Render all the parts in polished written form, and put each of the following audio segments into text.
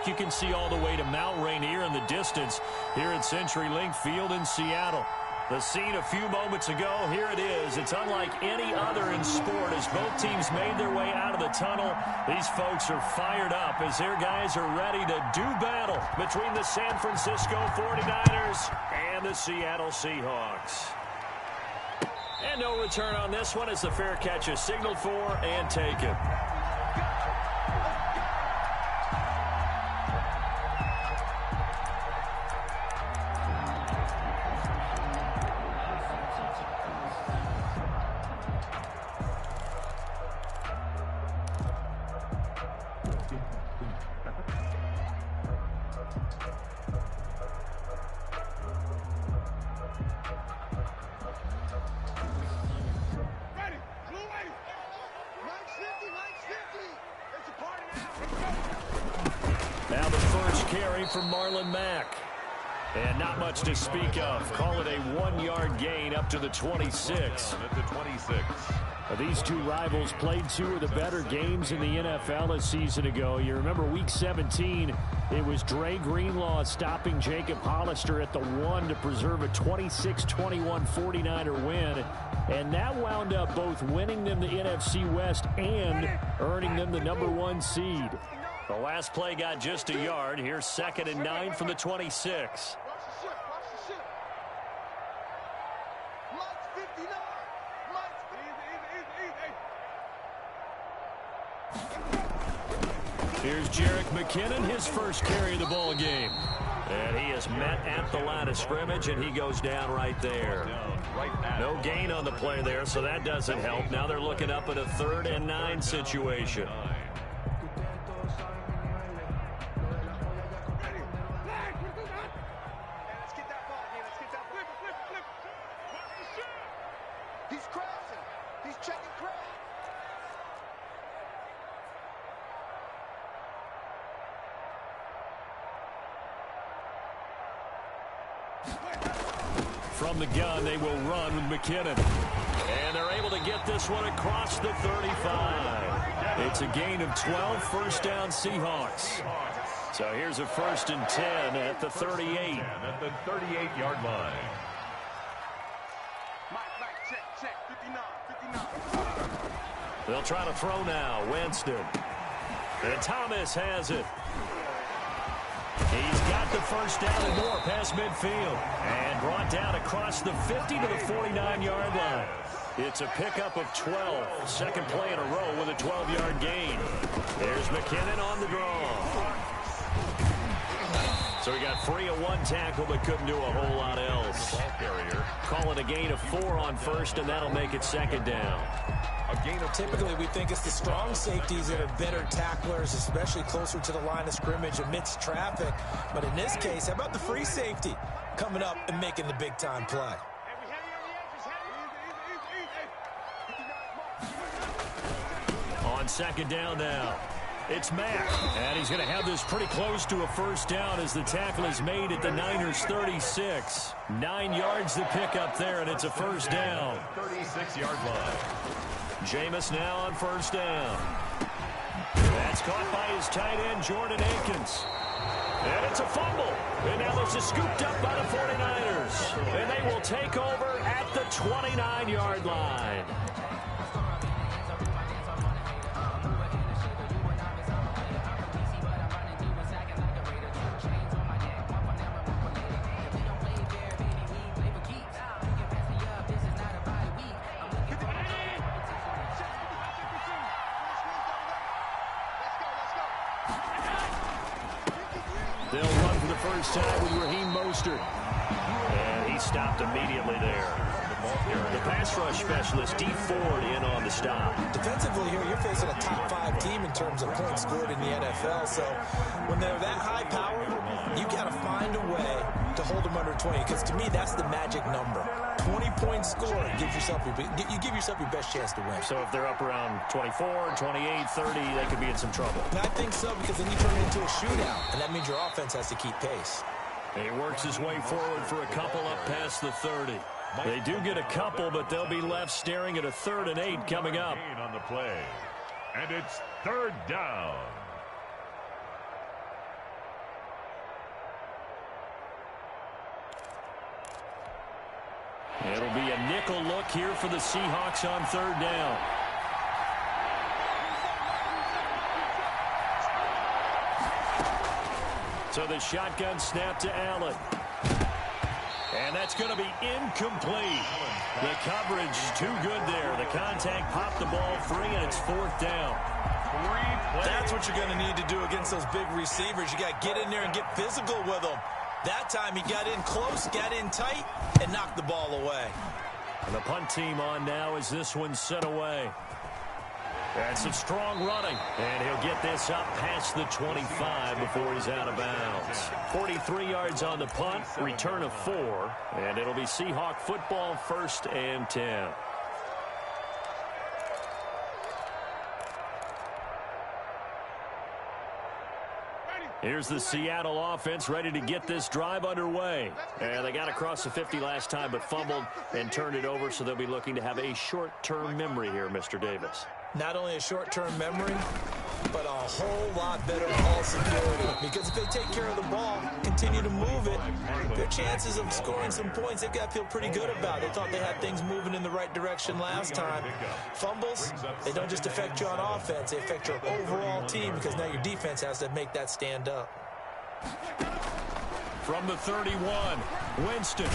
you can see all the way to Mount Rainier in the distance here at CenturyLink Field in Seattle. The scene a few moments ago, here it is. It's unlike any other in sport as both teams made their way out of the tunnel. These folks are fired up as their guys are ready to do battle between the San Francisco 49ers and the Seattle Seahawks. And no return on this one as the fair catch is signaled for and taken. And not much to speak of. Call it a 1-yard gain up to the 26. At the 26. These two rivals played two of the better games in the NFL a season ago. You remember Week 17, it was Dre Greenlaw stopping Jacob Hollister at the 1 to preserve a 26-21 49er win. And that wound up both winning them the NFC West and earning them the #1 seed. The last play got just a yard. Here's 2nd and 9 from the 26. Here's Jerick McKinnon, his first carry of the ball game. And he is met at the line of scrimmage, and he goes down right there. No gain on the play there, so that doesn't help. Now they're looking up at a 3rd and 9 situation. From the gun, they will run with McKinnon. And they're able to get this one across the 35. It's a gain of 12, first down Seahawks. So here's a 1st and 10 at the 38. At the 38-yard line. They'll try to throw now. Winston. And Thomas has it. He's got the first down and more past midfield. And brought down across the 50 to the 49-yard line. It's a pickup of 12. Second play in a row with a 12-yard gain. There's McKinnon on the draw. So he got free of 1 tackle but couldn't do a whole lot else. Call it a gain of 4 on first, and that'll make it 2nd down. Typically, we think it's the strong safeties that are better tacklers, especially closer to the line of scrimmage amidst traffic. But in this case, how about the free safety coming up and making the big-time play? On 2nd down now, it's Mack. And he's going to have this pretty close to a first down as the tackle is made at the Niners' 36. 9 yards to pick up there, and it's a first down. 36-yard line. Jameis now on first down. That's caught by his tight end, Jordan Akins. And it's a fumble. And now this is scooped up by the 49ers. And they will take over at the 29-yard line. They'll run for the first time with Raheem Mostert. And he stopped immediately there. The pass rush specialist, D. Ford, in on the stop. Defensively here, you're facing a top 5 team in terms of points scored in the NFL. So when they're that high power, you got to find a way to hold them under 20. Because to me, that's the magic number. 20 points scored. You give yourself your best chance to win. So if they're up around 24, 28, 30, they could be in some trouble. And I think so, because then you turn it into a shootout. And that means your offense has to keep pace. He works his way forward for a couple up past the 30. They do get a couple, but they'll be left staring at a 3rd and 8 coming up. On the play. And it's 3rd down. It'll be a nickel look here for the Seahawks on third down. So the shotgun snap to Allen. And that's going to be incomplete. The coverage too good there. The contact popped the ball free, and it's fourth down. That's what you're going to need to do against those big receivers. You got to get in there and get physical with them. That time he got in close, got in tight, and knocked the ball away. And the punt team on now as this one's sent away. That's some strong running, and he'll get this up past the 25 before he's out of bounds. 43 yards on the punt, return of 4, and it'll be Seahawk football, 1st and 10. Here's the Seattle offense ready to get this drive underway. And they got across the 50 last time but fumbled and turned it over, so they'll be looking to have a short-term memory here, Mr. Davis. Not only a short-term memory, but a whole lot better ball security. Because if they take care of the ball, continue to move it, their chances of scoring some points, they've got to feel pretty good about. They thought they had things moving in the right direction last time. Fumbles, they don't just affect you on offense, they affect your overall team because now your defense has to make that stand up. From the 31, Winston.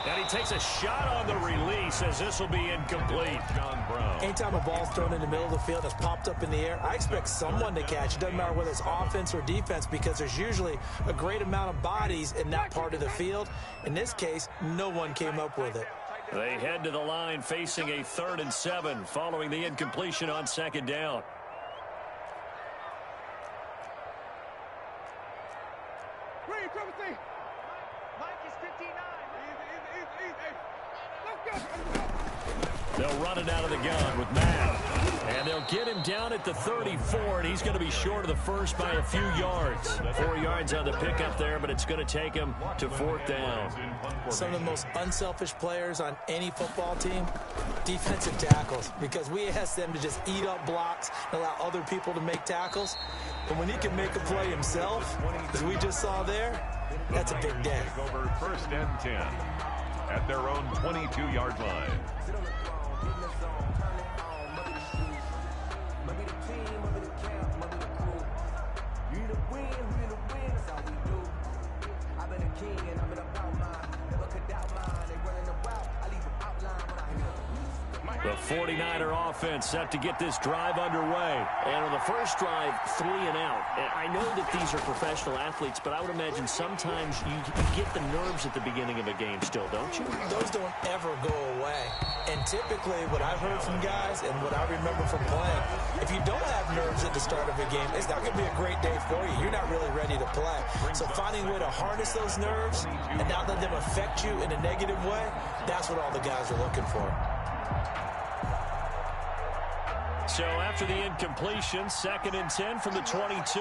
And he takes a shot on the release as this will be incomplete. Anytime a ball's thrown in the middle of the field that's popped up in the air, I expect someone to catch. It doesn't matter whether it's offense or defense because there's usually a great amount of bodies in that part of the field. In this case, no one came up with it. They head to the line facing a 3rd and 7 following the incompletion on 2nd down. They'll run it out of the gun with Matt. And they'll get him down at the 34, and he's going to be short of the first by a few yards. 4 yards on the pickup there, but it's going to take him to 4th down. Some of the most unselfish players on any football team, defensive tackles, because we ask them to just eat up blocks and allow other people to make tackles. But when he can make a play himself, as we just saw there, that's a big day. Over 1st and 10 at their own 22-yard line. The 49er offense set to get this drive underway. And on the first drive, 3 and out. And I know that these are professional athletes, but I would imagine sometimes you get the nerves at the beginning of a game still, don't you? Those don't ever go away. And typically what I've heard from guys and what I remember from playing, if you don't have nerves at the start of a game, it's not going to be a great day for you. You're not really ready to play. So finding a way to harness those nerves and not let them affect you in a negative way, that's what all the guys are looking for. So after the incompletion, 2nd and 10 from the 22.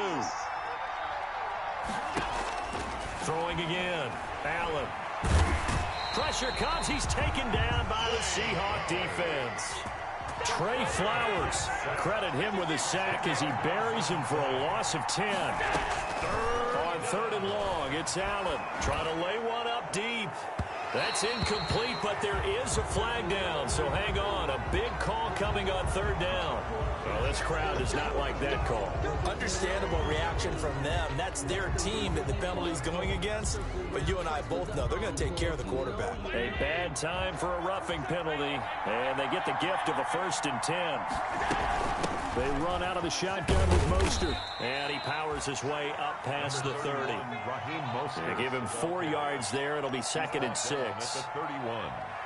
Throwing again. Allen. Pressure comes. He's taken down by the Seahawk defense. Trey Flowers. Credit him with a sack as he buries him for a loss of 10. On 3rd and long, it's Allen trying to lay one up deep. That's incomplete, but there is a flag down, so hang on. A big call coming on 3rd down. Well, this crowd does not like that call. Understandable reaction from them. That's their team that the penalty's going against, but you and I both know they're going to take care of the quarterback. A bad time for a roughing penalty, and they get the gift of a 1st and 10. They run out of the shotgun with Mostert, and he powers his way up past the 30. They give him 4 yards there. It'll be 2nd and 6.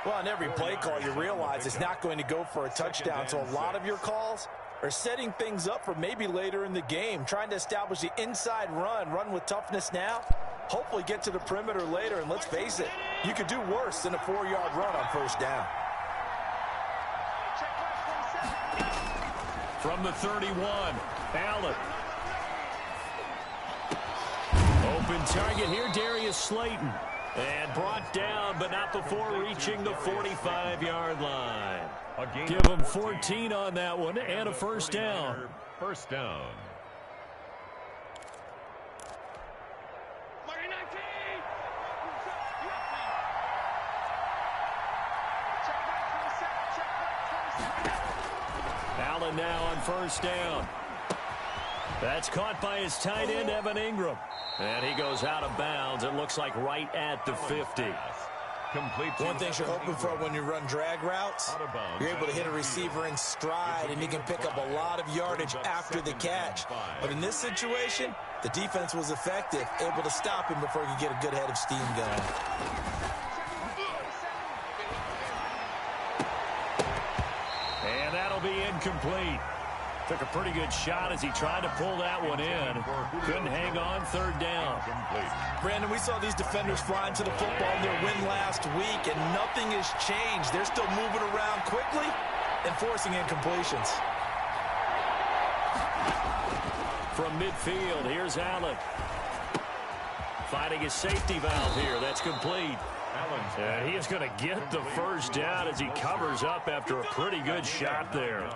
Well, on every play call, you realize it's not going to go for a touchdown, so a lot of your calls are setting things up for maybe later in the game, trying to establish the inside run with toughness now, hopefully get to the perimeter later, and let's face it, you could do worse than a 4-yard run on 1st down. From the 31, Allen. Open target here, Darius Slayton. And brought down, but not before reaching the 45-yard line. Give him 14 on that one and a 1st down. 1st down. now on first down. That's caught by his tight end, Evan Ingram. And he goes out of bounds. It looks like right at the 50. One thing you're hoping for when you run drag routes, you're able to hit a receiver in stride, and he can pick up a lot of yardage after the catch. But in this situation, the defense was effective, able to stop him before he could get a good head of steam going. And that'll be incomplete. Took a pretty good shot as he tried to pull that one in. Couldn't hang on, third down. Brandon, we saw these defenders flying to the football in their win last week, and nothing has changed. They're still moving around quickly and forcing incompletions. From midfield, here's Allen. Fighting his safety valve here. That's complete. And he is going to get the first down as he covers up after a pretty good shot there.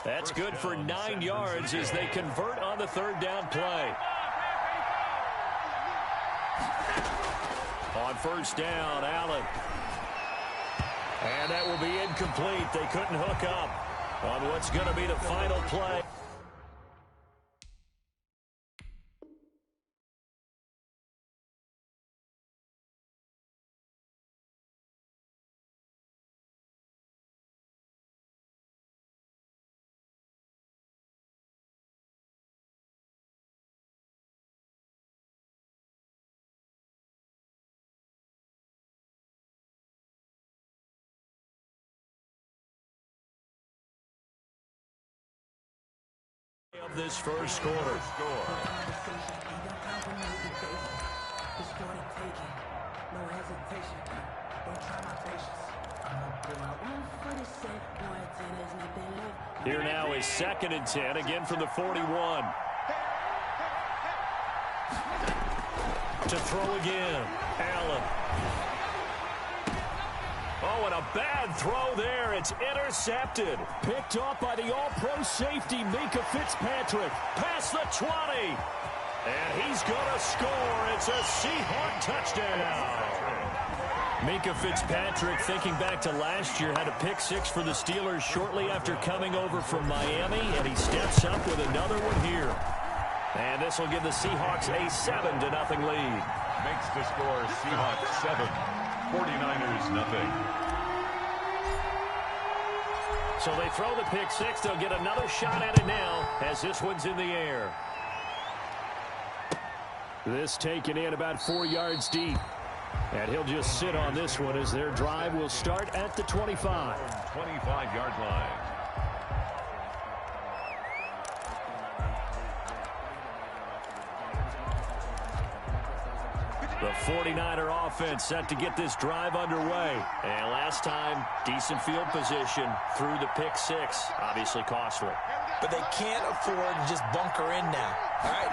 That's good for 9 yards as they convert on the third down play. On first down, Allen. And that will be incomplete. They couldn't hook up on what's going to be the final play. Of this first quarter. Here now is 2nd and 10, again from the 41. To throw again, Allen. Oh, and a bad throw there. It's intercepted. Picked off by the all-pro safety, Minkah Fitzpatrick. Past the 20. And he's going to score. It's a Seahawk touchdown. Minkah Fitzpatrick, thinking back to last year, had a pick 6 for the Steelers shortly after coming over from Miami, and he steps up with another one here. And this will give the Seahawks a 7-0 lead. Makes the score Seahawks 7. 49ers nothing. So they throw the pick 6. They'll get another shot at it now as this one's in the air. This taken in about 4 yards deep. And he'll just sit on this one as their drive will start at the 25. 25-yard line. The 49er offense set to get this drive underway. And last time, decent field position through the pick 6. Obviously costly. But they can't afford to just bunker in now. All right,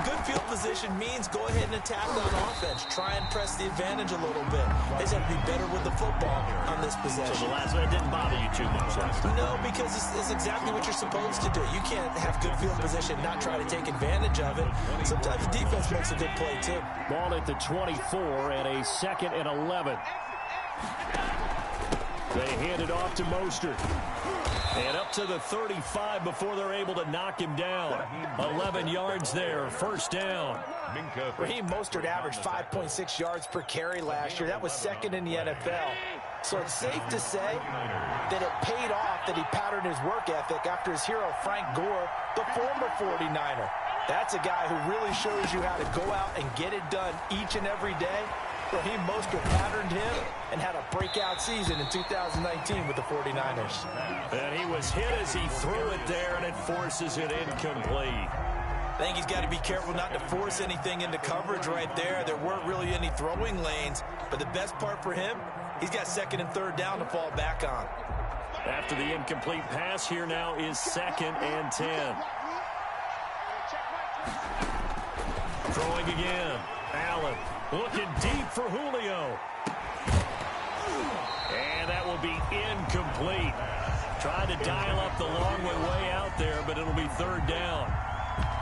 good field position means go ahead and attack on offense. Try and press the advantage a little bit. They just have to be better with the football on this possession. So the last one didn't bother you too much last time? No, because it's exactly what you're supposed to do. You can't have good field position and not try to take advantage of it. Sometimes the defense makes a good play, too. Ball at the 24 and a 2nd and 11. They hand it off to Mostert. And up to the 35 before they're able to knock him down. 11 yards there, first down. Raheem Mostert averaged 5.6 yards per carry last year. That was 2nd in the NFL. So it's safe to say that it paid off that he patterned his work ethic after his hero, Frank Gore, the former 49er. That's a guy who really shows you how to go out and get it done each and every day. Raheem Mostert patterned him and had a breakout season in 2019 with the 49ers. And he was hit as he threw it there, and it forces it incomplete. I think he's got to be careful not to force anything into coverage right there. There weren't really any throwing lanes, but the best part for him, he's got 2nd and 3rd down to fall back on. After the incomplete pass, here now is 2nd and 10. Throwing again. Allen looking deep for Julio. And that will be incomplete. Trying to dial up the long way out there, but it'll be 3rd down.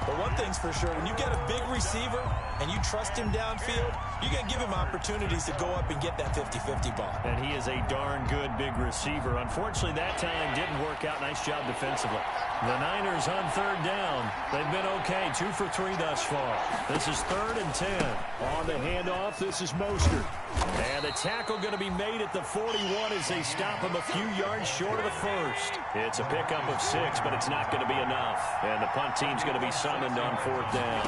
But one thing's for sure, when you get a big receiver and you trust him downfield, you're going to give him opportunities to go up and get that 50-50 ball. And he is a darn good big receiver. Unfortunately, that time didn't work out. Nice job defensively. The Niners on third down. They've been okay. 2 for 3 thus far. This is 3rd and 10. On the handoff, this is Mostert. And the tackle going to be made at the 41 as they stop him a few yards short of the first. It's a pickup of 6, but it's not going to be enough. And the punt team's going to be summoned on 4th down.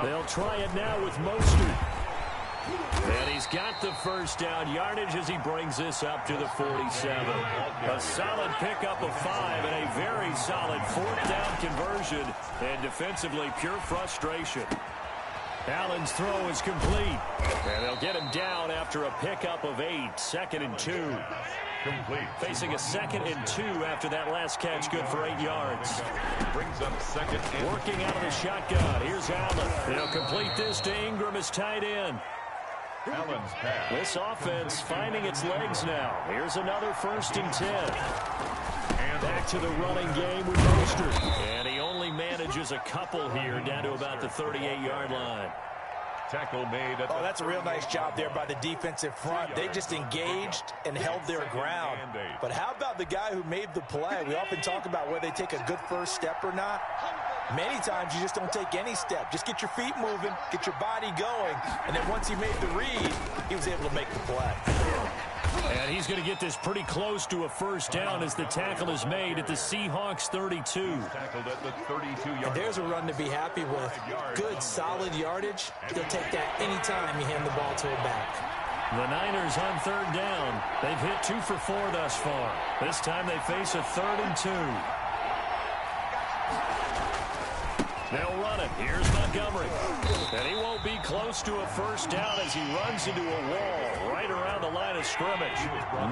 They'll try it now with Mostert. And he's got the first down yardage as he brings this up to the 47. A solid pickup of 5 and a very solid 4th down conversion. And defensively, pure frustration. Allen's throw is complete. And they'll get him down after a pickup of 8. 2nd and 2. Complete. Facing a 2nd and 2 after that last catch, good for 8 yards. Brings up 2nd and Working out of the shotgun. Here's Allen. They'll complete this to Ingram as tight end. Allen's pass. This offense finding its legs now. Here's another 1st and 10. And Back to the running game with Mostert. And he only manages a couple here down to about the 38-yard line. tackle made. Oh, that's a real nice job there by the defensive front. They just engaged and held their ground. But how about the guy who made the play? We often talk about whether they take a good first step or not. Many times you just don't take any step. Just get your feet moving, get your body going, and then once he made the read, he was able to make the play. And he's going to get this pretty close to a first down as the tackle is made at the Seahawks 32. Tackled at the 32-yard And there's a run to be happy with. Good, solid yardage. He'll take that anytime you hand the ball to a back. The Niners on third down. They've hit 2 for 4 thus far. This time they face a 3rd and 2. They'll run it. Here's Montgomery. And he won't be close to a first down as he runs into a wall right around the line of scrimmage.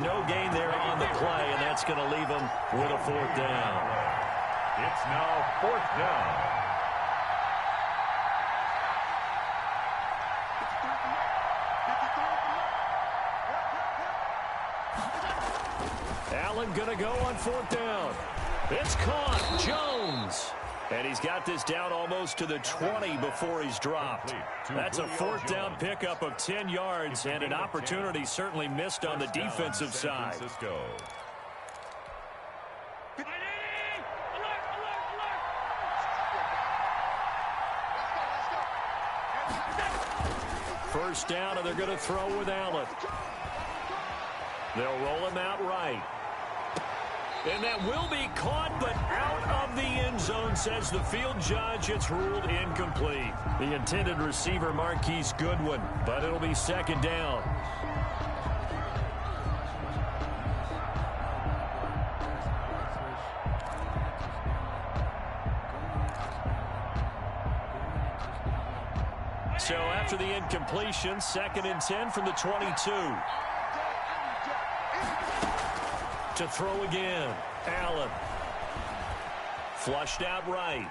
No gain there on the play, and that's going to leave him with a 4th down. It's now 4th down. Allen going to go on 4th down. It's caught. Jones. And he's got this down almost to the 20 before he's dropped. That's a 4th down pickup of 10 yards and an opportunity certainly missed on the defensive side. First down, and they're going to throw with Allen. They'll roll him out right. And that will be caught, but out of the end zone, says the field judge. It's ruled incomplete. The intended receiver, Marquise Goodwin, but it'll be 2nd down. So after the incompletion, 2nd and 10 from the 22. To throw again. Allen. Flushed out right.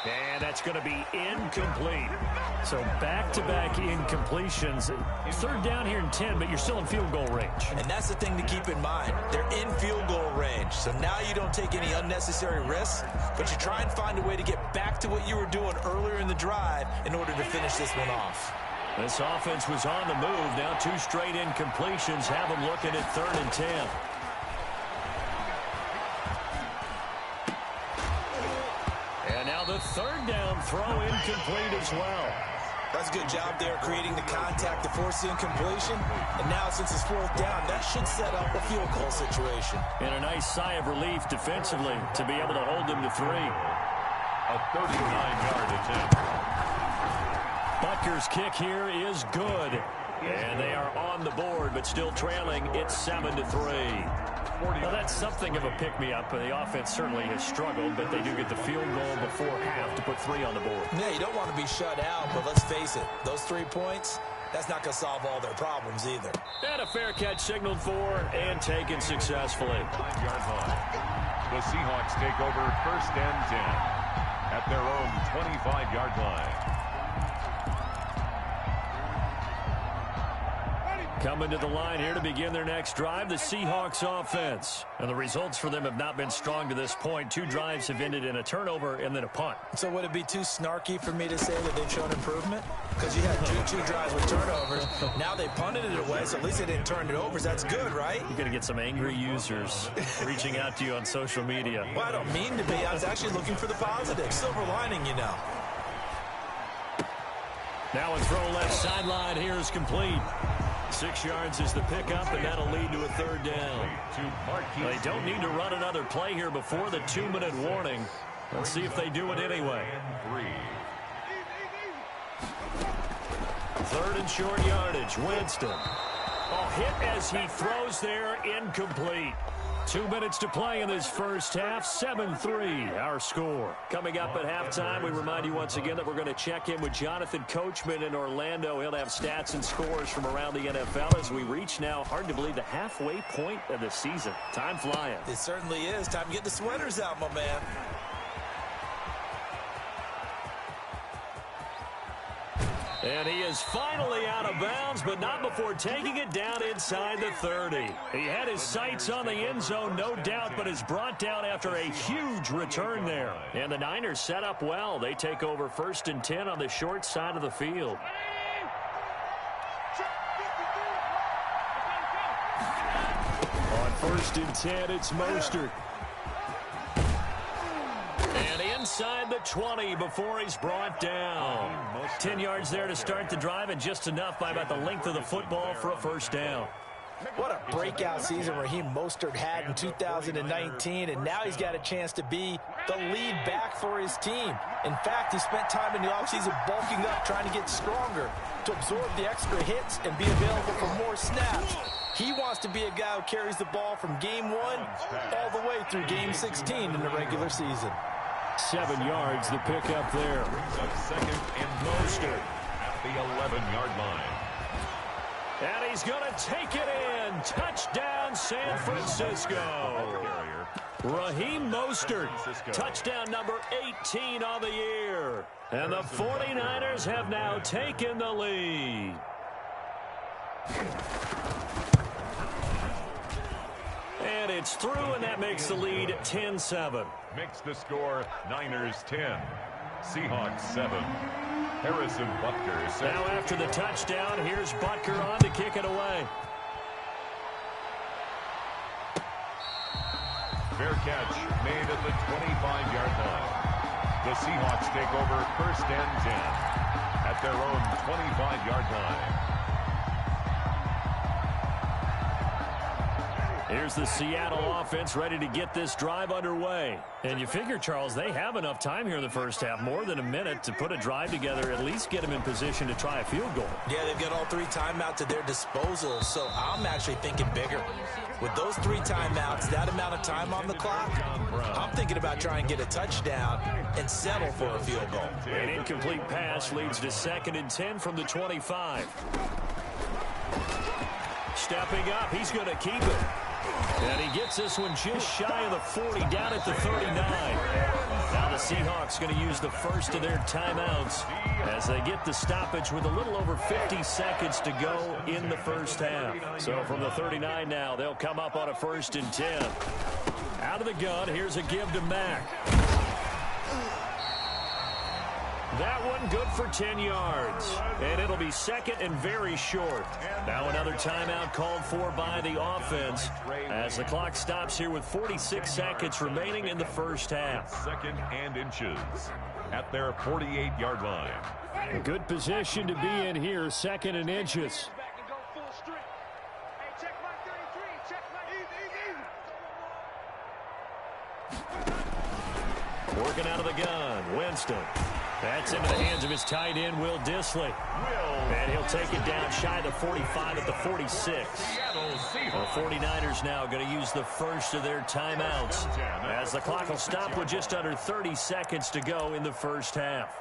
And that's going to be incomplete. So back-to-back incompletions. 3rd down here and 10, but you're still in field goal range. And that's the thing to keep in mind. They're in field goal range. So now you don't take any unnecessary risks, but you try and find a way to get back to what you were doing earlier in the drive in order to finish this one off. This offense was on the move. Now 2 straight incompletions have them looking at 3rd and 10. And now the 3rd down throw incomplete as well. That's a good job there creating the contact to force the incompletion. And now since it's 4th down, that should set up a field goal situation. And a nice sigh of relief defensively to be able to hold them to 3. A 39-yard attempt. Butker's kick here is good. And they are on the board, but still trailing. It's 7-3. Well, that's something of a pick-me-up. The offense certainly has struggled, but they do get the field goal before half to put 3 on the board. Yeah, you don't want to be shut out, but let's face it. Those 3 points, that's not going to solve all their problems either. And a fair catch signaled for and taken successfully. 5-yard line. The Seahawks take over 1st and 10 at their own 25-yard line. Coming to the line here to begin their next drive, the Seahawks offense. And the results for them have not been strong to this point. 2 drives have ended in a turnover and then a punt. So would it be too snarky for me to say that they've shown improvement? Because you had two drives with turnovers. Now they punted it away, so at least they didn't turn it over. That's good, right? You're going to get some angry users reaching out to you on social media. Well, I don't mean to be. I was actually looking for the positive. Silver lining, you know. Now a throw left sideline here is complete. 6 yards is the pickup, and that'll lead to a 3rd down. They don't need to run another play here before the 2-minute warning. Let's see if they do it anyway. 3rd and short yardage. Winston. Hit as he throws there, incomplete. 2 minutes to play in this first half. 7-3, our score. Coming up at halftime, we remind you once again that we're going to check in with Jonathan Coachman in Orlando. He'll have stats and scores from around the NFL as we reach now, hard to believe, the halfway point of the season. Time flying. It certainly is. Time to get the sweaters out, my man. And he is finally out of bounds, but not before taking it down inside the 30. He had his sights on the end zone, no doubt, but is brought down after a huge return there. And the Niners set up well. They take over 1st and 10 on the short side of the field. On 1st and 10, it's Mostert. And inside the 20 before he's brought down. 10 yards there to start the drive, and just enough by about the length of the football for a 1st down. What a breakout season Raheem Mostert had in 2019, and now he's got a chance to be the lead back for his team. In fact, he spent time in the offseason bulking up, trying to get stronger, to absorb the extra hits and be available for more snaps. He wants to be a guy who carries the ball from game 1 all the way through game 16 in the regular season. 7 yards, the pickup there. Second and Mostert at the 11-yard line. And he's going to take it in. Touchdown, San Francisco. Raheem Mostert, touchdown number 18 on the year. And the 49ers have now taken the lead. And it's through, and that makes the lead 10-7. Makes the score Niners 10, Seahawks 7. Harrison Butker set. Now after the touchdown, here's Butker on to kick it away. Fair catch made at the 25-yard line. The Seahawks take over 1st and 10 at their own 25-yard line. Here's the Seattle offense ready to get this drive underway. And you figure, Charles, they have enough time here in the first half, more than a minute, to put a drive together, at least get them in position to try a field goal. Yeah, they've got all 3 timeouts at their disposal, so I'm actually thinking bigger. With those 3 timeouts, that amount of time on the clock, I'm thinking about trying to get a touchdown and settle for a field goal. An incomplete pass leads to 2nd and 10 from the 25. Stepping up, he's going to keep it. And he gets this one just shy of the 40, down at the 39. Now the Seahawks going to use the first of their timeouts as they get the stoppage with a little over 50 seconds to go in the first half. So from the 39 now, they'll come up on a 1st and 10. Out of the gun, here's a give to Mack. That one good for 10 yards. And it'll be 2nd and very short. Now another timeout called for by the offense as the clock stops here with 46 seconds remaining in the first half. 2nd and inches at their 48-yard line. A good position to be in here, 2nd and inches. Working out of the gun, Winston. That's into the hands of his tight end, Will Dissly. And he'll take it down shy of the 45 at the 46. The 49ers now going to use the first of their timeouts as the clock will stop with just under 30 seconds to go in the first half.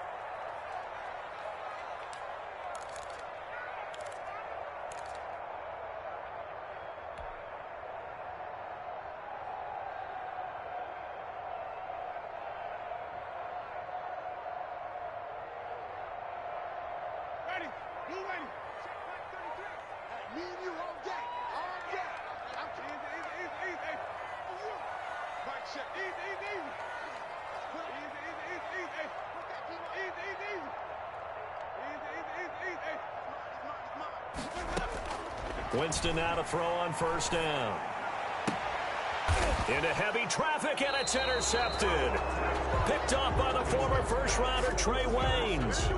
Winston now to throw on first down. Into heavy traffic, and it's intercepted. Picked off by the former first-rounder Trey Waynes.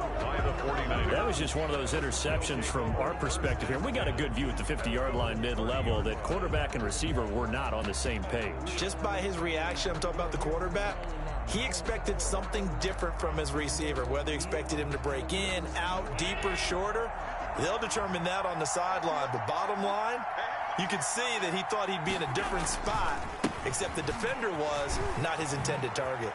That was just one of those interceptions from our perspective here. We got a good view at the 50-yard line mid-level that quarterback and receiver were not on the same page. Just by his reaction, I'm talking about the quarterback, he expected something different from his receiver, whether he expected him to break in, out, deeper, shorter. They'll determine that on the sideline. But bottom line, you could see that he thought he'd be in a different spot, except the defender was not his intended target.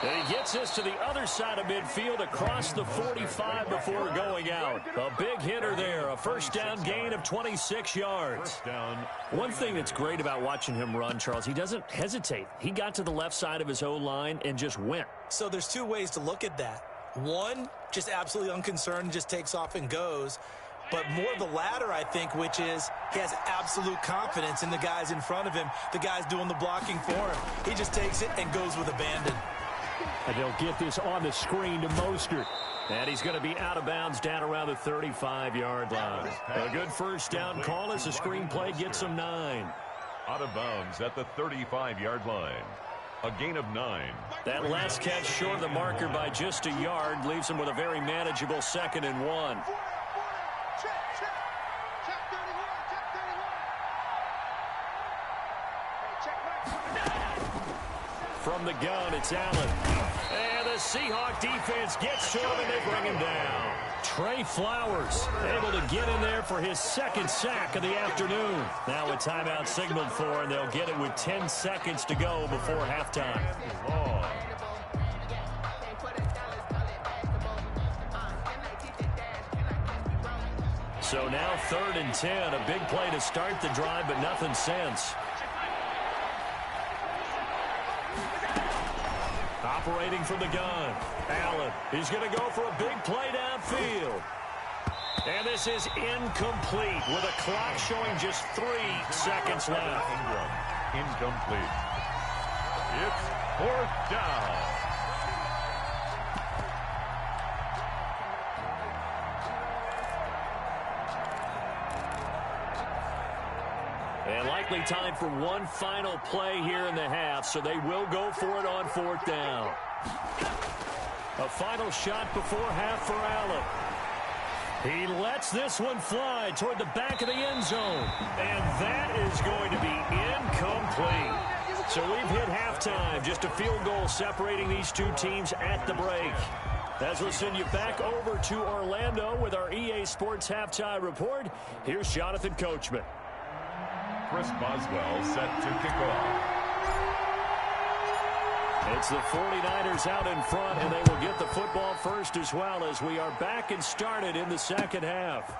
And he gets this to the other side of midfield across the 45 before going out. A big hitter there, a first down gain of 26 yards. One thing that's great about watching him run, Charles, he doesn't hesitate. He got to the left side of his O-line and just went. So there's two ways to look at that. One, just absolutely unconcerned, just takes off and goes. But more the latter, I think, which is he has absolute confidence in the guys in front of him, the guys doing the blocking for him. He just takes it and goes with abandon. And they'll get this on the screen to Mostert. And he's going to be out of bounds down around the 35-yard line. A good first down call as the screenplay gets him 9. Out of bounds at the 35-yard line. A gain of 9. That last catch short of the marker by just a yard leaves him with a very manageable 2nd and 1. From the gun, it's Allen. And the Seahawk defense gets to him, and they bring him down. Trey Flowers able to get in there for his 2nd sack of the afternoon. Now a timeout signaled for, and they'll get it with 10 seconds to go before halftime. So now 3rd and 10. A big play to start the drive, but nothing since. Operating from the gun. Allen, he's going to go for a big play downfield. And this is incomplete with a clock showing just 3 seconds left. Incomplete. It's 4th down. And likely time for one final play here in the half, so they will go for it on 4th down. A final shot before half for Allen. He lets this one fly toward the back of the end zone. And that is going to be incomplete. So we've hit halftime. Just a field goal separating these two teams at the break. As we'll send you back over to Orlando with our EA Sports Halftime Report, here's Jonathan Coachman. Chris Boswell set to kick off. It's the 49ers out in front, and they will get the football first as well as we are back and started in the 2nd half.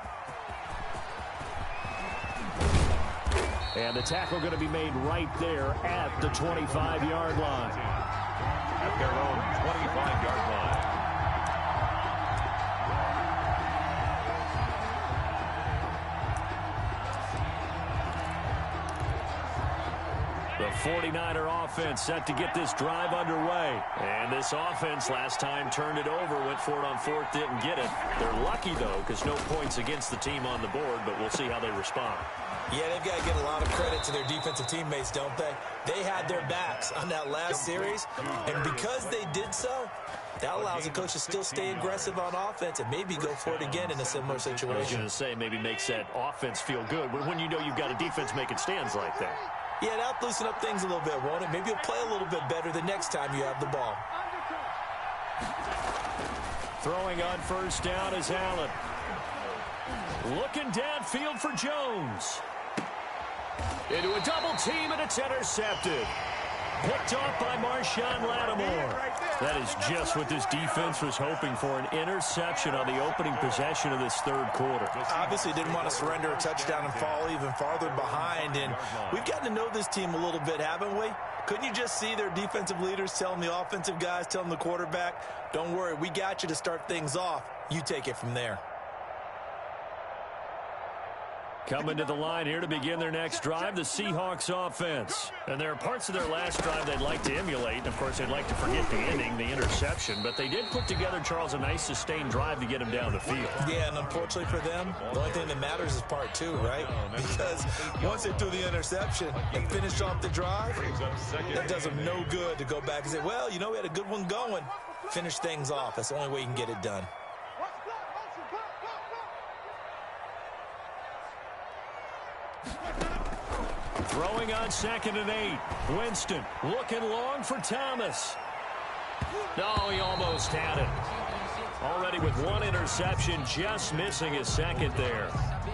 And the tackle going to be made right there at the 25-yard line. At their own 25-yard line. The 49er offense set to get this drive underway. And this offense last time turned it over, went for it on 4th, didn't get it. They're lucky, though, because no points against the team on the board, but we'll see how they respond. Yeah, they've got to get a lot of credit to their defensive teammates, don't they? They had their backs on that last series, and because they did so, that allows the coach to still stay aggressive on offense and maybe go for it again in a similar situation. I was going to say maybe makes that offense feel good when you know you've got a defense making stands like that. Yeah, that'll loosen up things a little bit, won't it? Maybe you'll play a little bit better the next time you have the ball. Throwing on first down is Allen. Looking downfield for Jones. Into a double team, and it's intercepted. Picked off by Marshawn Lattimore. That is just what this defense was hoping for, an interception on the opening possession of this 3rd quarter. Obviously didn't want to surrender a touchdown and fall even farther behind, and we've gotten to know this team a little bit, haven't we? Couldn't you just see their defensive leaders telling the offensive guys, telling the quarterback, don't worry, we got you to start things off. You take it from there. Coming to the line here to begin their next drive, the Seahawks offense. And there are parts of their last drive they'd like to emulate. And, of course, they'd like to forget the ending, the interception. But they did put together, Charles, a nice sustained drive to get them down the field. Yeah, and unfortunately for them, the only thing that matters is part two, right? Because once they threw the interception and finished off the drive, it does them no good to go back and say, well, you know, we had a good one going. Finish things off. That's the only way you can get it done. Throwing on 2nd and 8. Winston looking long for Thomas. No, he almost had it. Already with one interception, just missing his second there.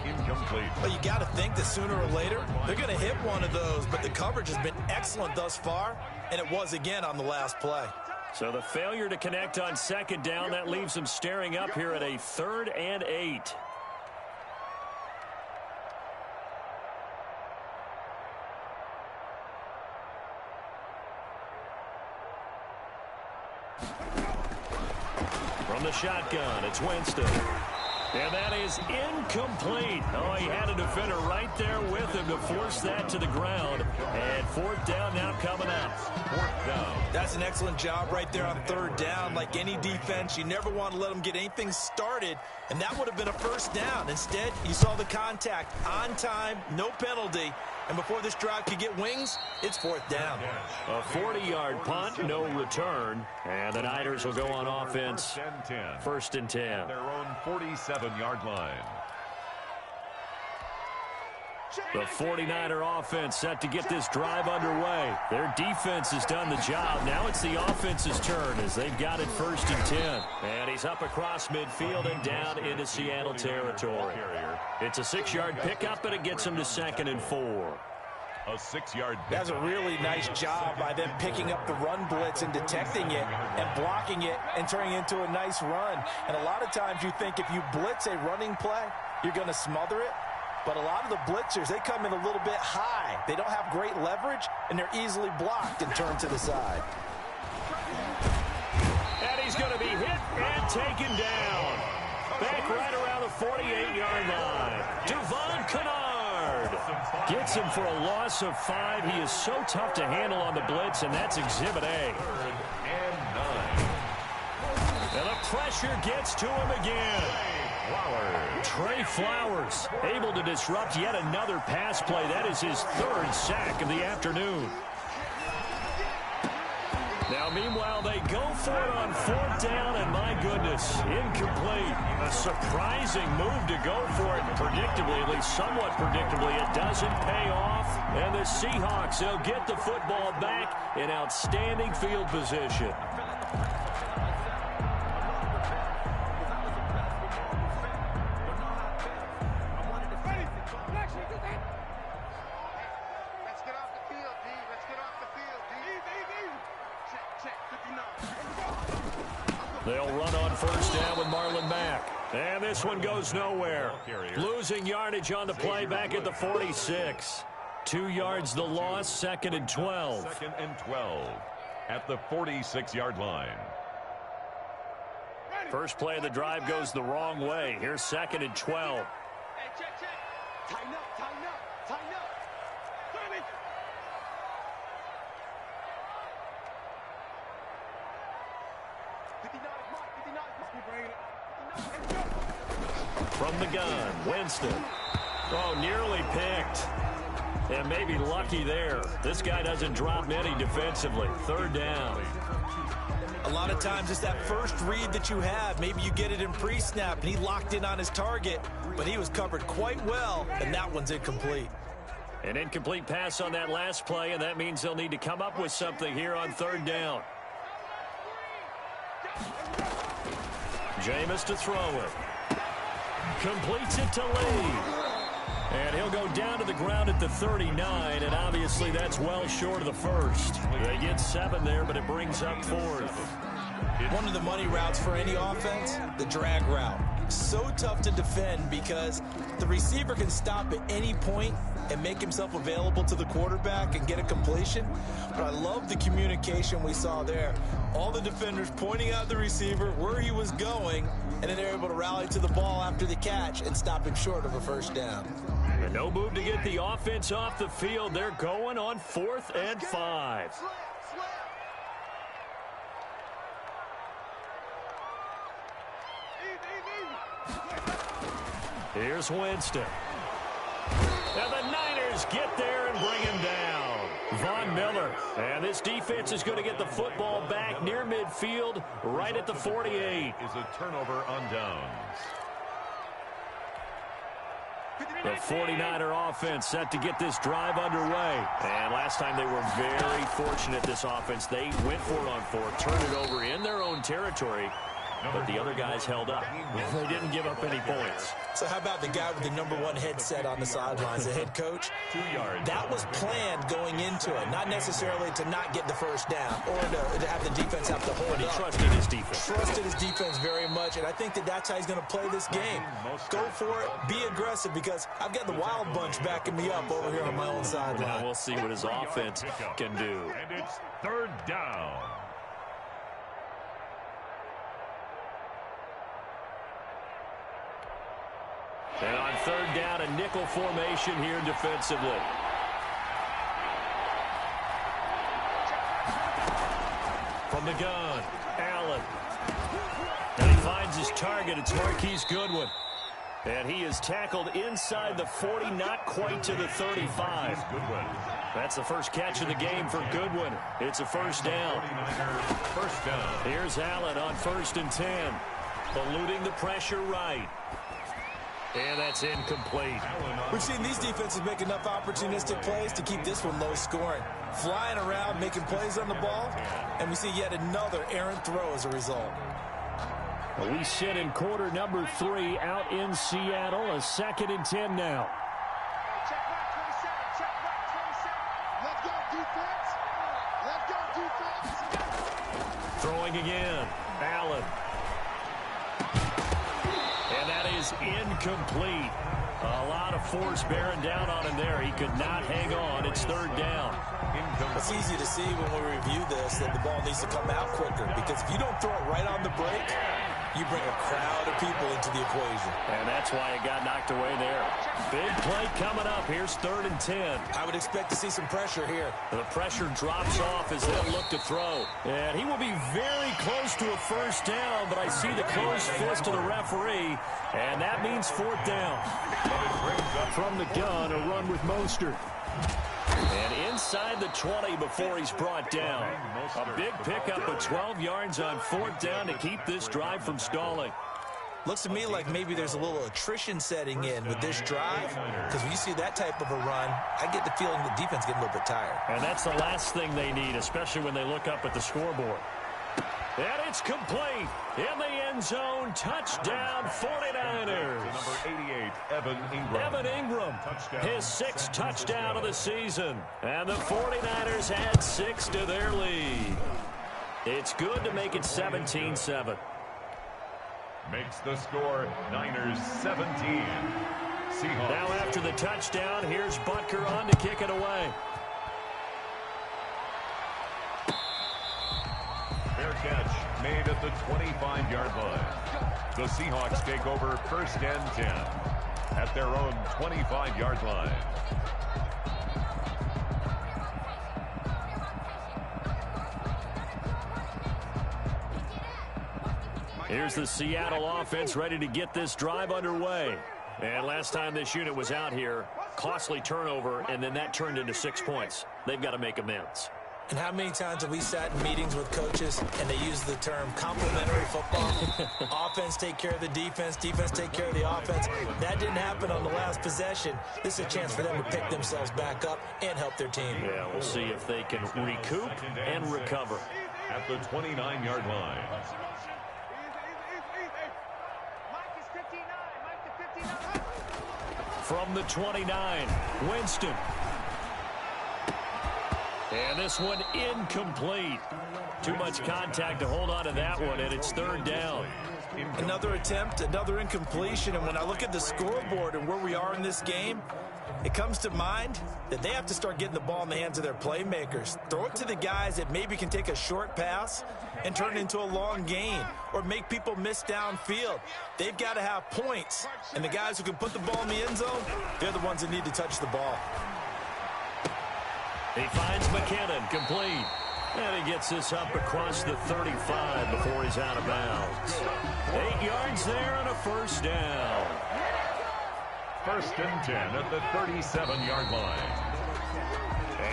Incomplete. Well, you got to think that sooner or later, they're going to hit one of those. But the coverage has been excellent thus far, and it was again on the last play. So the failure to connect on 2nd down, that leaves them staring up here at a 3rd and 8. From the shotgun, it's Winston. And that is incomplete. Oh, he had a defender right there with him to force that to the ground. And 4th down now coming up. 4th down. That's an excellent job right there on 3rd down. Like any defense, you never want to let them get anything started. And that would have been a 1st down. Instead, you saw the contact on time, no penalty. And before this drive could get wings, it's 4th down. A 40-yard punt, no return. And the Niners will go on offense. 1st and 10. Their own 47-yard line. The 49er offense set to get this drive underway. Their defense has done the job. Now it's the offense's turn as they've got it 1st and 10. And he's up across midfield and down into Seattle territory. It's a 6-yard pickup, and it gets him to 2nd and 4. A 6-yard pickup. That's a really nice job by them picking up the run blitz and detecting it and blocking it and turning it into a nice run. And a lot of times you think if you blitz a running play, you're going to smother it. But a lot of the blitzers, they come in a little bit high. They don't have great leverage, and they're easily blocked and turned to the side. And he's going to be hit and taken down. Back right around the 48-yard line. Devon Kennard gets him for a loss of 5. He is so tough to handle on the blitz, and that's Exhibit A. 3rd and 9. And the pressure gets to him again. Trey Flowers able to disrupt yet another pass play. That is his 3rd sack of the afternoon. Now, meanwhile, they go for it on 4th down, and my goodness, incomplete. A surprising move to go for it, and predictably, at least somewhat predictably, it doesn't pay off. And the Seahawks, they'll get the football back in outstanding field position. They'll run on 1st down with Marlon Mack. And this one goes nowhere. Losing yardage on the play back at the 46. 2 yards the loss, 2nd and 12. 2nd and 12 at the 46-yard line. First play of the drive goes the wrong way. Here's 2nd and 12. Hey, check. Tighten up, tighten up, tighten up. From the gun, Winston. Oh, nearly picked. And maybe lucky there. This guy doesn't drop many defensively. 3rd down. A lot of times it's that first read that you have. Maybe you get it in pre-snap, and he locked in on his target, but he was covered quite well, and that one's incomplete. An incomplete pass on that last play, and that means they'll need to come up with something here on 3rd down. Jameis to throw it. Completes it to Lee. And he'll go down to the ground at the 39, and obviously that's well short of the 1st. They get 7 there, but it brings up 4th. One of the money routes for any offense, the drag route. So tough to defend because the receiver can stop at any point and make himself available to the quarterback and get a completion. But I love the communication we saw there. All the defenders pointing out the receiver, where he was going, and then they're able to rally to the ball after the catch and stop him short of a 1st down. And no move to get the offense off the field. They're going on 4th and 5. Here's Winston. And the Niners get there and bring him down. Von Miller. And this defense is going to get the football back near midfield, right at the 48. Is a turnover on downs. The 49er offense set to get this drive underway. And last time they were very fortunate, this offense. They went for it on 4th, turned it over in their own territory. But the other guys held up. They didn't give up any points. So how about the guy with the #1 headset on the sidelines, the head coach? 2 yards. That was planned going into it, not necessarily to not get the first down or to have the defense have to hold But he up. trusted his defense. Trusted his defense very much, and I think that's how he's going to play this game. Go for it, be aggressive, because I've got the wild bunch backing me up over here on my own sideline. Now we'll see what his offense can do. And it's 3rd down. And on 3rd down, a nickel formation here defensively. From the gun, Allen. And he finds his target. It's Marquise Goodwin. And he is tackled inside the 40, not quite to the 35. That's the first catch of the game for Goodwin. It's a 1st down. First down. Here's Allen on 1st and 10. Eluding the pressure right. And that's incomplete. We've seen these defenses make enough opportunistic plays to keep this one low scoring. Flying around, making plays on the ball, and we see yet another errant throw as a result. We sit in quarter number 3 out in Seattle. A 2nd and 10 now. Check back 27. Let's go, defense. Let's go, defense. Throwing again. Allen. And that is incomplete. A lot of force bearing down on him there. He could not hang on. It's 3rd down. It's easy to see when we review this that the ball needs to come out quicker, because if you don't throw it right on the break, you bring a crowd of people into the equation. And that's why it got knocked away there. Big play coming up. Here's 3rd and 10. I would expect to see some pressure here. The pressure drops off as they'll look to throw. And he will be very close to a 1st down, but I see the closed fist of the referee, and that means 4th down. From the gun, a run with Mostert. And inside the 20 before he's brought down. A big pickup of 12 yards on 4th down to keep this drive from stalling. Looks to me like maybe there's a little attrition setting in with this drive, because when you see that type of a run, I get the feeling the defense getting a little bit tired. And that's the last thing they need, especially when they look up at the scoreboard. And it's complete in the end zone. Touchdown, 49ers. Number 88, Evan Ingram. Evan Ingram, his 6th touchdown of the season. And the 49ers add 6 to their lead. It's good to make it 17-7. Makes the score Niners 17. Seahawks. Now after the touchdown, here's Butker on to kick it away. Fair catch made at the 25-yard line. The Seahawks take over 1st and 10 at their own 25-yard line. Here's the Seattle offense ready to get this drive underway. And last time this unit was out here, costly turnover, and then that turned into 6 points. They've got to make amends. And how many times have we sat in meetings with coaches and they use the term complementary football? Offense take care of the defense, defense take care of the offense. That didn't happen on the last possession. This is a chance for them to pick themselves back up and help their team. Yeah, we'll see if they can recoup and recover. At the 29-yard line. Mike is 59. Mike to 59. From the 29, Winston. And this one incomplete. Too much contact to hold on to that one, and it's 3rd down. Another attempt, another incompletion, and when I look at the scoreboard and where we are in this game, it comes to mind that they have to start getting the ball in the hands of their playmakers. Throw it to the guys that maybe can take a short pass and turn it into a long gain or make people miss downfield. They've got to have points, and the guys who can put the ball in the end zone, they're the ones that need to touch the ball. He finds McKinnon, complete. And he gets this up across the 35 before he's out of bounds. 8 yards there and a first down. First and 10 at the 37-yard line.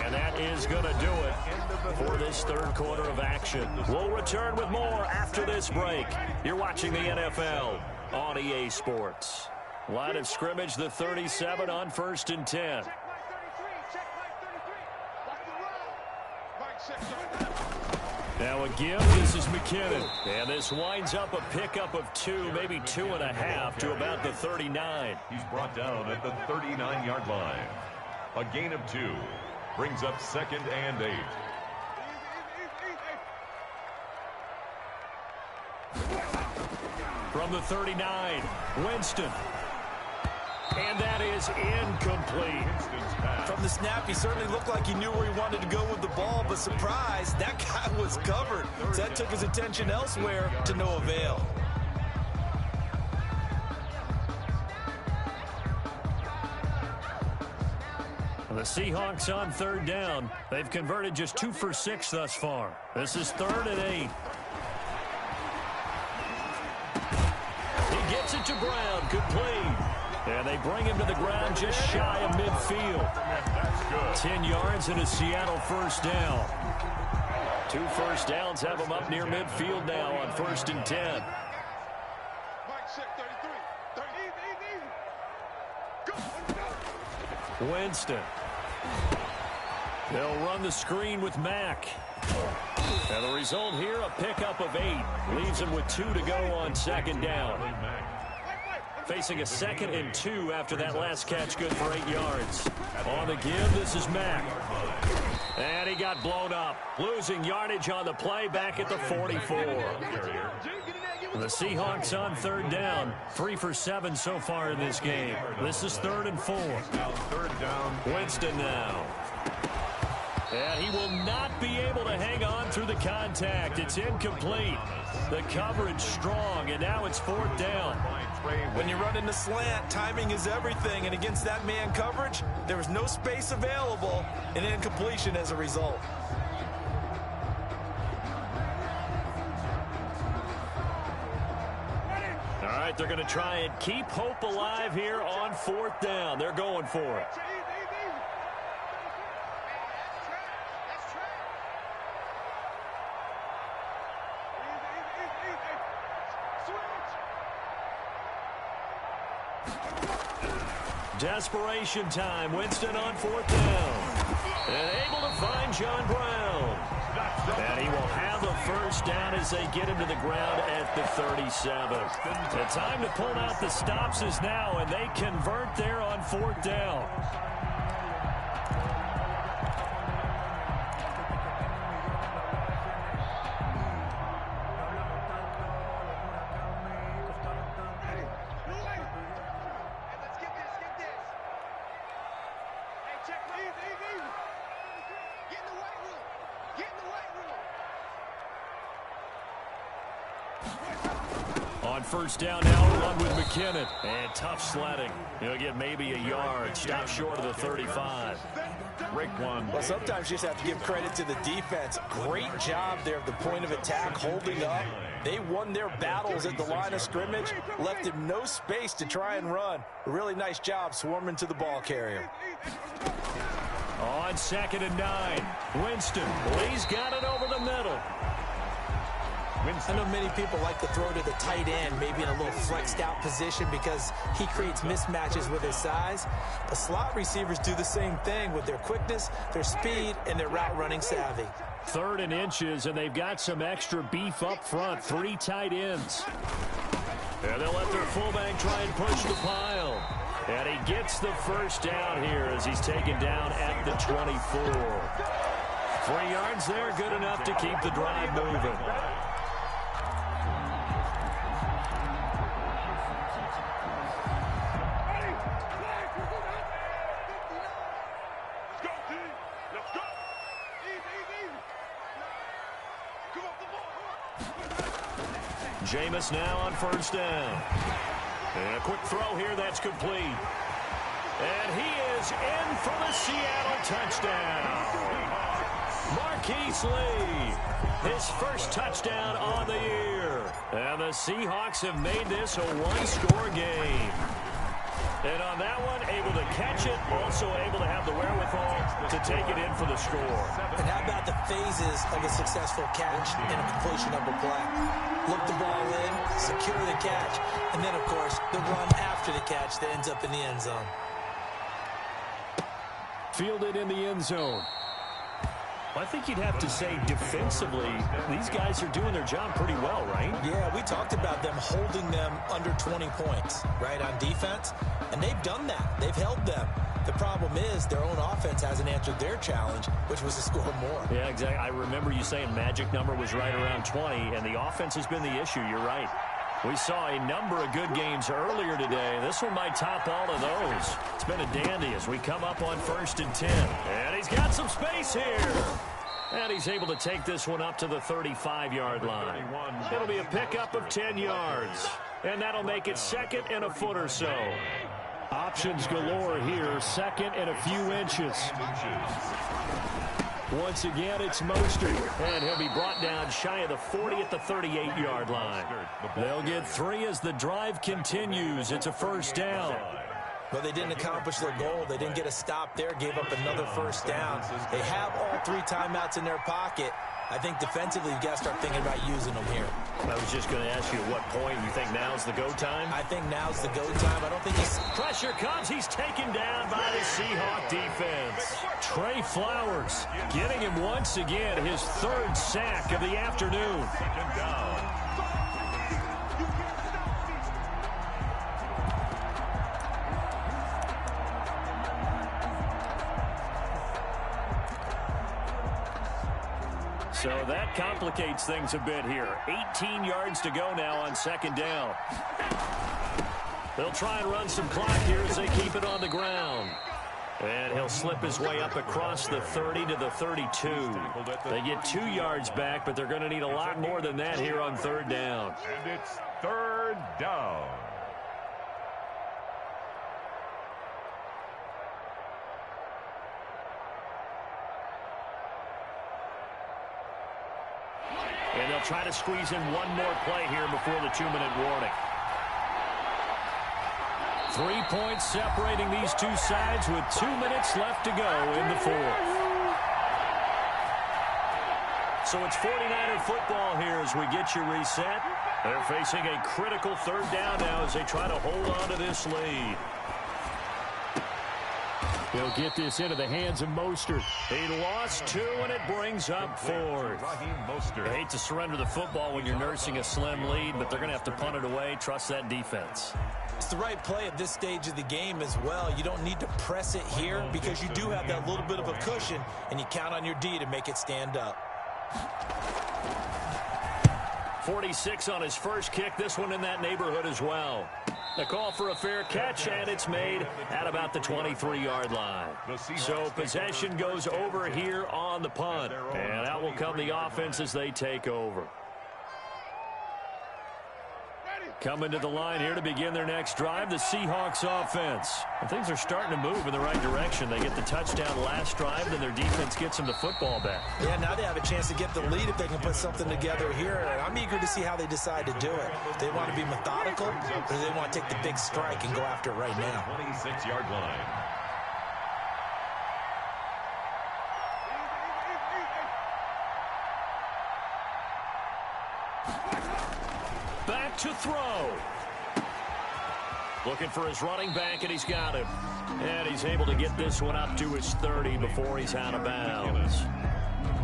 And that is going to do it for this third quarter of action. We'll return with more after this break. You're watching the NFL on EA Sports. Line of scrimmage, the 37 on first and 10. Now a give, this is McKinnon. And this winds up a pickup of 2, maybe 2.5 to about the 39. He's brought down at the 39-yard line. A gain of 2 brings up 2nd and 8. From the 39, Winston. And that is incomplete. From the snap, he certainly looked like he knew where he wanted to go with the ball, but surprise, that guy was covered. So that took his attention elsewhere to no avail. The Seahawks on third down. They've converted just 2 for 6 thus far. This is 3rd and 8. He gets it to Brown. Good play. And they bring him to the ground just shy of midfield. That's good. 10 yards and a Seattle first down. 2 first downs have them up near midfield now on 1st and 10. Winston. They'll run the screen with Mack. And the result here, a pickup of 8. Leaves him with 2 to go on 2nd down. Facing a 2nd and 2 after that last catch, good for 8 yards. On the give, this is Mack. And he got blown up. Losing yardage on the play back at the 44. The Seahawks on third down. 3 for 7 so far in this game. This is 3rd and 4. Now 3rd down. Winston now. And he will not be able to hang on through the contact. It's incomplete. The coverage strong, and now it's 4th down. When you run in the slant, timing is everything, and against that man coverage, there was no space available, and incompletion as a result. All right, they're going to try and keep hope alive here on 4th down. They're going for it. Desperation time. Winston on 4th down. And able to find John Brown. And he will have a first down as they get him to the ground at the 37. The time to pull out the stops is now, and they convert there on 4th down. On 1st down now, run with McKinnon. And tough sledding. He'll get maybe a yard. Stop short of the 35. Rick one. Well, sometimes you just have to give credit to the defense. Great job there at the point of attack, holding up. They won their battles at the line of scrimmage, left him no space to try and run. A really nice job swarming to the ball carrier. On 2nd and 9, Winston. Lee's got it over the middle. I know many people like to throw to the tight end, maybe in a little flexed out position because he creates mismatches with his size. The slot receivers do the same thing with their quickness, their speed, and their route running savvy. 3rd and inches, and they've got some extra beef up front. 3 tight ends. And they'll let their fullback try and push the pile. And he gets the first down here as he's taken down at the 24. 3 yards there, good enough to keep the drive moving. Jameis now on first down. And a quick throw here that's complete. And he is in for the Seattle touchdown. Marquise Lee, his first touchdown on the year. And the Seahawks have made this a one-score game. And on that one, able to catch it, also able to have the wherewithal to take it in for the score. And how about the phases of a successful catch and a completion of a play? Look the ball in, secure the catch, and then, of course, the run after the catch that ends up in the end zone. Fielded in the end zone. I think you'd have to say defensively, these guys are doing their job pretty well, right? Yeah, we talked about them holding them under 20 points, right, on defense. And they've done that. They've held them. The problem is their own offense hasn't answered their challenge, which was to score more. Yeah, exactly. I remember you saying magic number was right around 20, and the offense has been the issue. You're right. We saw a number of good games earlier today. This one might top all of those. It's been a dandy as we come up on 1st and 10. And he's got some space here. And he's able to take this one up to the 35-yard line. It'll be a pickup of 10 yards. And that'll make it 2nd and a foot or so. Options galore here. 2nd and a few inches. Once again, it's Mostert, and he'll be brought down shy of the 40 at the 38-yard line. They'll get 3 as the drive continues. It's a first down. Well, they didn't accomplish their goal. They didn't get a stop there, gave up another first down. They have all 3 timeouts in their pocket. I think defensively, you've got to start thinking about using them here. I was just going to ask you at what point you think now's the go time? I think now's the go time. I don't think he's... Pressure comes. He's taken down by the Seahawk defense. Trey Flowers getting him once again his 3rd sack of the afternoon. Second down. So that complicates things a bit here. 18 yards to go now on 2nd down. They'll try and run some clock here as they keep it on the ground. And he'll slip his way up across the 30 to the 32. They get 2 yards back, but they're going to need a lot more than that here on 3rd down. And it's 3rd down. And they'll try to squeeze in one more play here before the 2-minute warning. 3 points separating these two sides with 2 minutes left to go in the 4th. So it's 49er football here as we get you reset. They're facing a critical 3rd down now as they try to hold on to this lead. He'll get this into the hands of Mostert. He lost 2, and it brings up 4th. I hate to surrender the football when you're nursing a slim lead, but they're going to have to punt it away. Trust that defense. It's the right play at this stage of the game as well. You don't need to press it here because you do have that little bit of a cushion, and you count on your D to make it stand up. 46 on his first kick. This one in that neighborhood as well. The call for a fair catch, and it's made at about the 23-yard line. So possession goes over here on the punt. And out will come the offense as they take over. Coming to the line here to begin their next drive, the Seahawks offense. And things are starting to move in the right direction. They get the touchdown last drive, then their defense gets them the football back. Yeah, now they have a chance to get the lead if they can put something together here. And I'm eager to see how they decide to do it. If they want to be methodical, or do they want to take the big strike and go after it right now? 26-yard line. Back to throw. Looking for his running back, and he's got him. And he's able to get this one up to his 30 before he's out of bounds.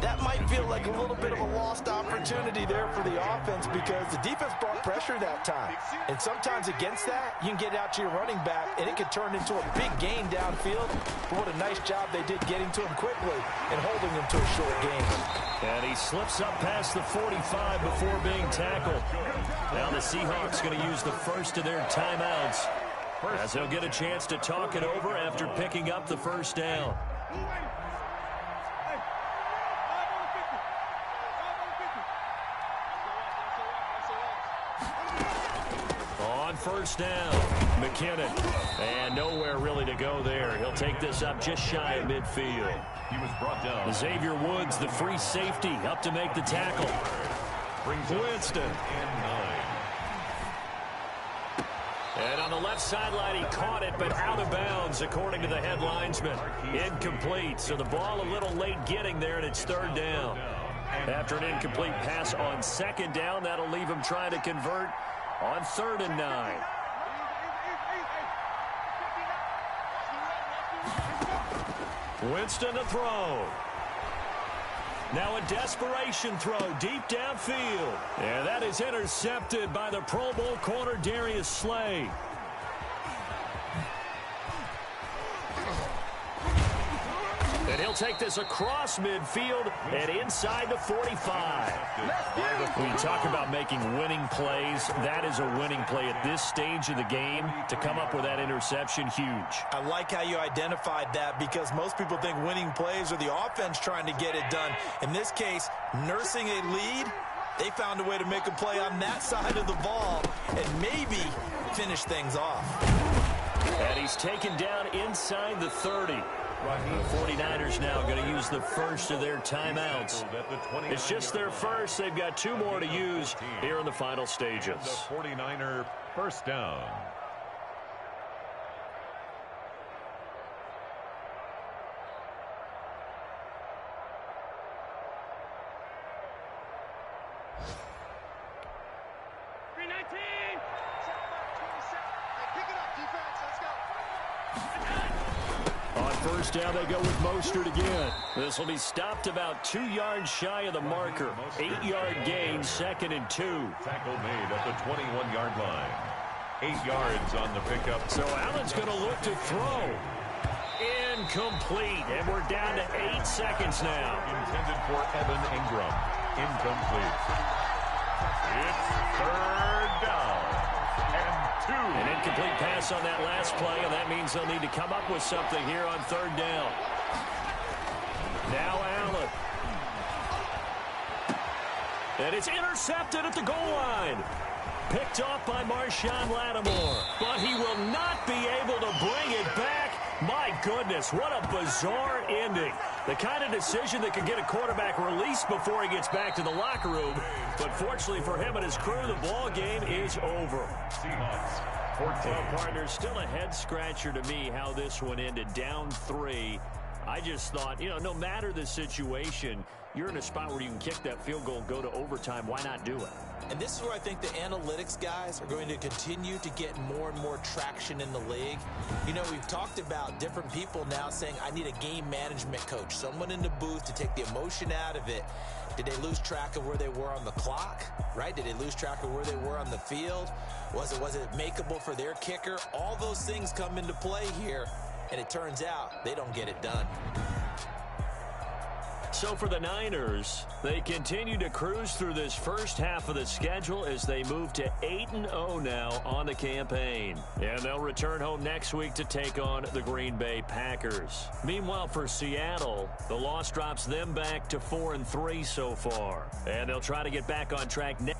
That might feel like a little bit of a lost opportunity there for the offense because the defense brought pressure that time. And sometimes against that, you can get out to your running back, and it could turn into a big gain downfield. But what a nice job they did getting to him quickly and holding him to a short gain. And he slips up past the 45 before being tackled. Now the Seahawks going to use the first of their timeouts as they'll get a chance to talk it over after picking up the first down. On first down, McKinnon. And nowhere really to go there. He'll take this up just shy of midfield. He was brought down. Xavier Woods, the free safety, up to make the tackle. Winston. And on the left sideline, he caught it, but out of bounds, according to the head linesman. Incomplete, so the ball a little late getting there, and it's third down. After an incomplete pass on second down, that'll leave him trying to convert on 3rd and 9. Winston to throw. Now a desperation throw deep downfield. And that is intercepted by the Pro Bowl corner Darius Slay. And he'll take this across midfield and inside the 45. When you talk about making winning plays, that is a winning play at this stage of the game. To come up with that interception, huge. I like how you identified that, because most people think winning plays are the offense trying to get it done. In this case, nursing a lead, they found a way to make a play on that side of the ball and maybe finish things off. And he's taken down inside the 30. The 49ers now going to use the first of their timeouts. It's just their first. They've got 2 more to use here in the final stages. The 49er first down. First down, they go with Mostert again. This will be stopped about 2 yards shy of the marker. 8-yard gain, 2nd and 2. Tackle made at the 21-yard line. 8 yards on the pickup. So Allen's going to look to throw. Incomplete. And we're down to 8 seconds now. Intended for Evan Ingram. Incomplete. It's 3rd down. An incomplete pass on that last play, and that means they'll need to come up with something here on 3rd down. Now Allen. And it's intercepted at the goal line. Picked off by Marshawn Lattimore. But he will not be able to bring it back. My goodness, what a bizarre ending. The kind of decision that could get a quarterback released before he gets back to the locker room. But fortunately for him and his crew, the ball game is over. Seahawks, 14. Well, partner, still a head-scratcher to me how this one ended. Down 3. I just thought, no matter the situation, you're in a spot where you can kick that field goal and go to overtime. Why not do it? And this is where I think the analytics guys are going to continue to get more and more traction in the league. We've talked about different people now saying, I need a game management coach, someone in the booth to take the emotion out of it. Did they lose track of where they were on the clock, right? Did they lose track of where they were on the field? Was it makeable for their kicker? All those things come into play here, and it turns out they don't get it done. So for the Niners, they continue to cruise through this first half of the schedule as they move to 8-0 now on the campaign. And they'll return home next week to take on the Green Bay Packers. Meanwhile, for Seattle, the loss drops them back to 4-3 so far. And they'll try to get back on track next.